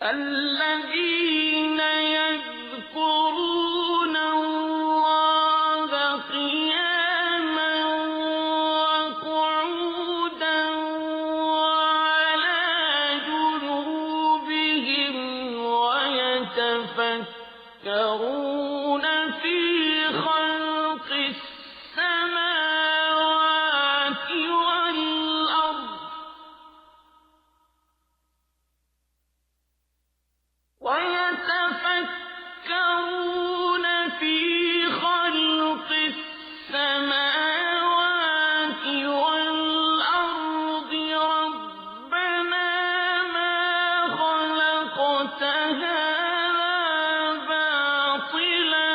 الذين يذكرون الله قياما وقعودا وعلى جنوبهم ويتفكرون في خلق السماوات والأرض ويتفكرون في خلق السماوات والأرض ربنا ما خلقت هذا باطلا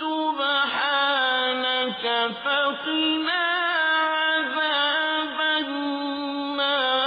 سبحانك فقنا عذاب النار۔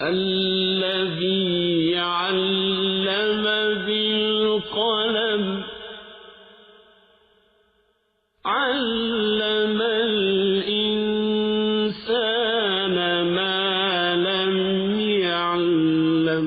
الذي علم بالقلم علم الإنسان ما لم يعلم۔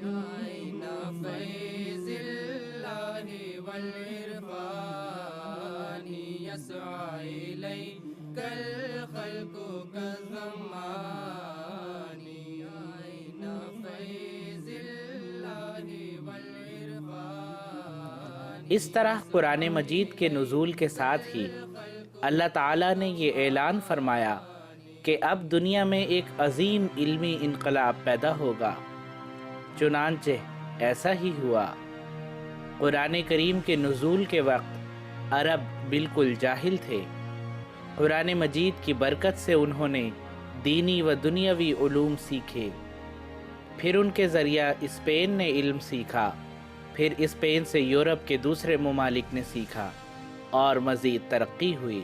فیض اللہ والعرفان یسعی الیک الخلق کالزمان عین فیض اللہ والعرفان۔ اس طرح قرآن مجید کے نزول کے ساتھ ہی اللہ تعالیٰ نے یہ اعلان فرمایا کہ اب دنیا میں ایک عظیم علمی انقلاب پیدا ہوگا۔ چنانچہ ایسا ہی ہوا۔ قرآن کریم کے نزول کے وقت عرب بالکل جاہل تھے۔ قرآن مجید کی برکت سے انہوں نے دینی و دنیاوی علوم سیکھے۔ پھر ان کے ذریعہ اسپین نے علم سیکھا، پھر اسپین سے یورپ کے دوسرے ممالک نے سیکھا اور مزید ترقی ہوئی۔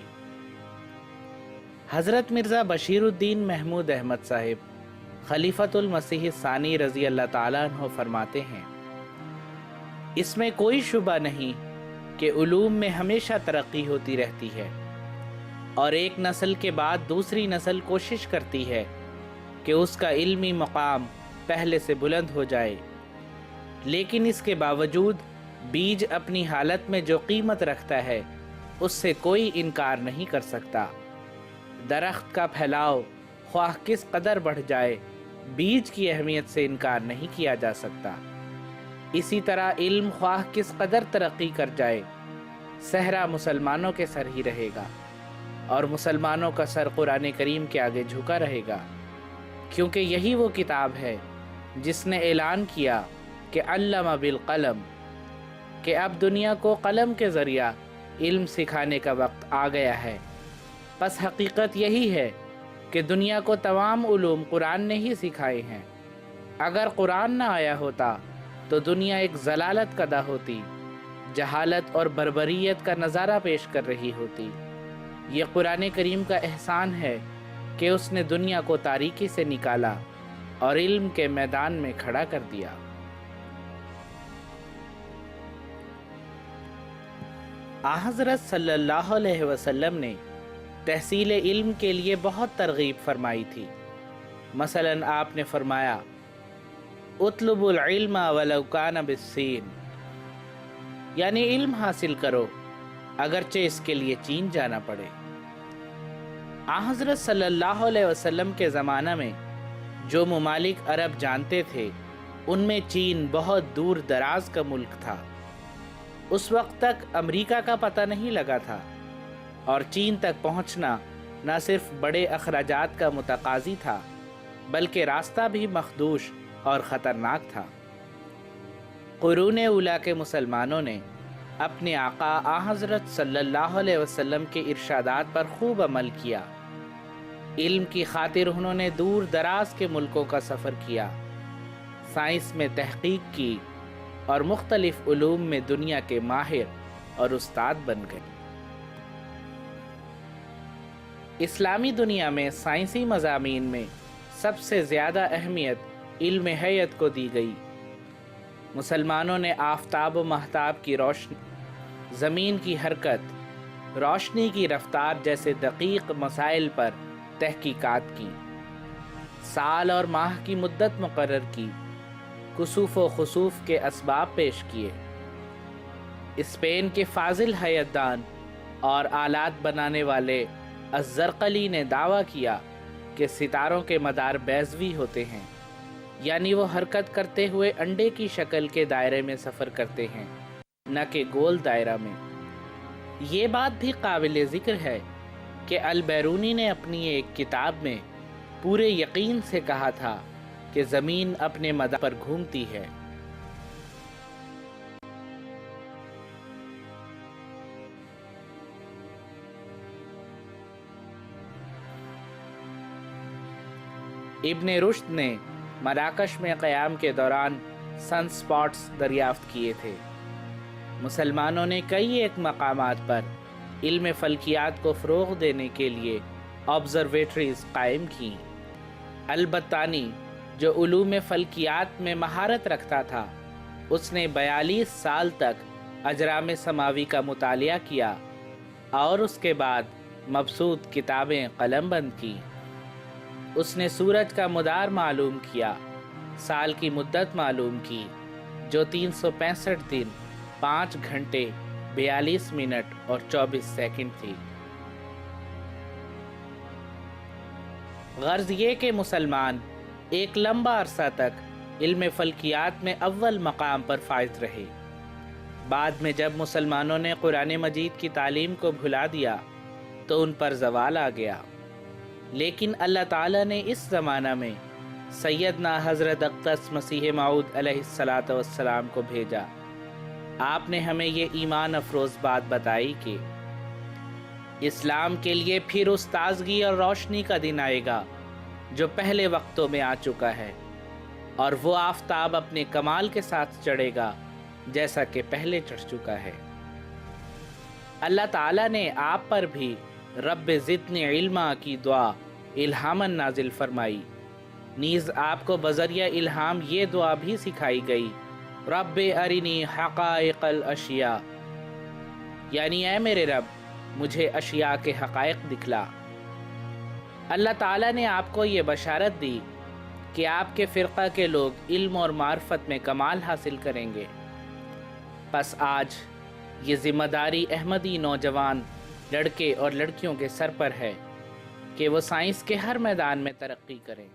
حضرت مرزا بشیر الدین محمود احمد صاحب خلیفۃ المسیح الثانی رضی اللہ تعالیٰ عنہ فرماتے ہیں، اس میں کوئی شبہ نہیں کہ علوم میں ہمیشہ ترقی ہوتی رہتی ہے، اور ایک نسل کے بعد دوسری نسل کوشش کرتی ہے کہ اس کا علمی مقام پہلے سے بلند ہو جائے، لیکن اس کے باوجود بیج اپنی حالت میں جو قیمت رکھتا ہے اس سے کوئی انکار نہیں کر سکتا۔ درخت کا پھیلاؤ خواہ کس قدر بڑھ جائے، بیج کی اہمیت سے انکار نہیں کیا جا سکتا۔ اسی طرح علم خواہ کس قدر ترقی کر جائے، صحرا مسلمانوں کے سر ہی رہے گا، اور مسلمانوں کا سر قرآن کریم کے آگے جھکا رہے گا، کیونکہ یہی وہ کتاب ہے جس نے اعلان کیا کہ علم بالقلم، کہ اب دنیا کو قلم کے ذریعہ علم سکھانے کا وقت آ گیا ہے۔ پس حقیقت یہی ہے کہ دنیا کو تمام علوم قرآن نے ہی سکھائے ہیں۔ اگر قرآن نہ آیا ہوتا تو دنیا ایک ضلالت کدہ ہوتی، جہالت اور بربریت کا نظارہ پیش کر رہی ہوتی۔ یہ قرآن کریم کا احسان ہے کہ اس نے دنیا کو تاریکی سے نکالا اور علم کے میدان میں کھڑا کر دیا۔ حضرت صلی اللہ علیہ وسلم نے تحصیل علم کے لیے بہت ترغیب فرمائی تھی۔ مثلاً آپ نے فرمایا، اطلب العلم ولو کان بالصین، یعنی علم حاصل کرو اگرچہ اس کے لیے چین جانا پڑے۔ حضرت صلی اللہ علیہ وسلم کے زمانہ میں جو ممالک عرب جانتے تھے ان میں چین بہت دور دراز کا ملک تھا۔ اس وقت تک امریکہ کا پتہ نہیں لگا تھا، اور چین تک پہنچنا نہ صرف بڑے اخراجات کا متقاضی تھا بلکہ راستہ بھی مخدوش اور خطرناک تھا۔ قرون اولیٰ کے مسلمانوں نے اپنے آقا حضرت صلی اللہ علیہ وسلم کے ارشادات پر خوب عمل کیا۔ علم کی خاطر انہوں نے دور دراز کے ملکوں کا سفر کیا، سائنس میں تحقیق کی اور مختلف علوم میں دنیا کے ماہر اور استاد بن گئے۔ اسلامی دنیا میں سائنسی مضامین میں سب سے زیادہ اہمیت علم حیت کو دی گئی۔ مسلمانوں نے آفتاب و مہتاب کی روشنی، زمین کی حرکت، روشنی کی رفتار جیسے دقیق مسائل پر تحقیقات کی، سال اور ماہ کی مدت مقرر کی، کسوف و خسوف کے اسباب پیش کیے۔ اسپین کے فاضل حیت دان اور آلات بنانے والے الزرقلی نے دعویٰ کیا کہ ستاروں کے مدار بیضوی ہوتے ہیں، یعنی وہ حرکت کرتے ہوئے انڈے کی شکل کے دائرے میں سفر کرتے ہیں، نہ کہ گول دائرہ میں۔ یہ بات بھی قابل ذکر ہے کہ البیرونی نے اپنی ایک کتاب میں پورے یقین سے کہا تھا کہ زمین اپنے مدار پر گھومتی ہے۔ ابن رشد نے مراکش میں قیام کے دوران سن سپاٹس دریافت کیے تھے۔ مسلمانوں نے کئی ایک مقامات پر علم فلکیات کو فروغ دینے کے لیے آبزرویٹریز قائم کیں۔ البتانی جو علوم فلکیات میں مہارت رکھتا تھا، اس نے 42 سال تک اجرام سماوی کا مطالعہ کیا اور اس کے بعد مبسوط کتابیں قلم بند کی۔ اس نے سورج کا مدار معلوم کیا سال کی مدت معلوم کی جو 365 دن 5 گھنٹے 42 منٹ اور 24 سیکنڈ تھی۔ غرض یہ کہ مسلمان ایک لمبا عرصہ تک علم فلکیات میں اول مقام پر فائز رہے۔ بعد میں جب مسلمانوں نے قرآن مجید کی تعلیم کو بھلا دیا تو ان پر زوال آ گیا، لیکن اللہ تعالیٰ نے اس زمانہ میں سیدنا حضرت اقدس مسیح موعود علیہ السلام کو بھیجا۔ آپ نے ہمیں یہ ایمان افروز بات بتائی کہ اسلام کے لیے پھر اس تازگی اور روشنی کا دن آئے گا جو پہلے وقتوں میں آ چکا ہے، اور وہ آفتاب اپنے کمال کے ساتھ چڑھے گا جیسا کہ پہلے چڑھ چکا ہے۔ اللہ تعالیٰ نے آپ پر بھی رب زدنی علما کی دعا الہاماً نازل فرمائی، نیز آپ کو بذریعہ الہام یہ دعا بھی سکھائی گئی، رب ارنی حقائق الاشیاء، یعنی اے میرے رب مجھے اشیاء کے حقائق دکھلا۔ اللہ تعالیٰ نے آپ کو یہ بشارت دی کہ آپ کے فرقہ کے لوگ علم اور معرفت میں کمال حاصل کریں گے۔ پس آج یہ ذمہ داری احمدی نوجوان لڑکے اور لڑکیوں کے سر پر ہے کہ وہ سائنس کے ہر میدان میں ترقی کریں۔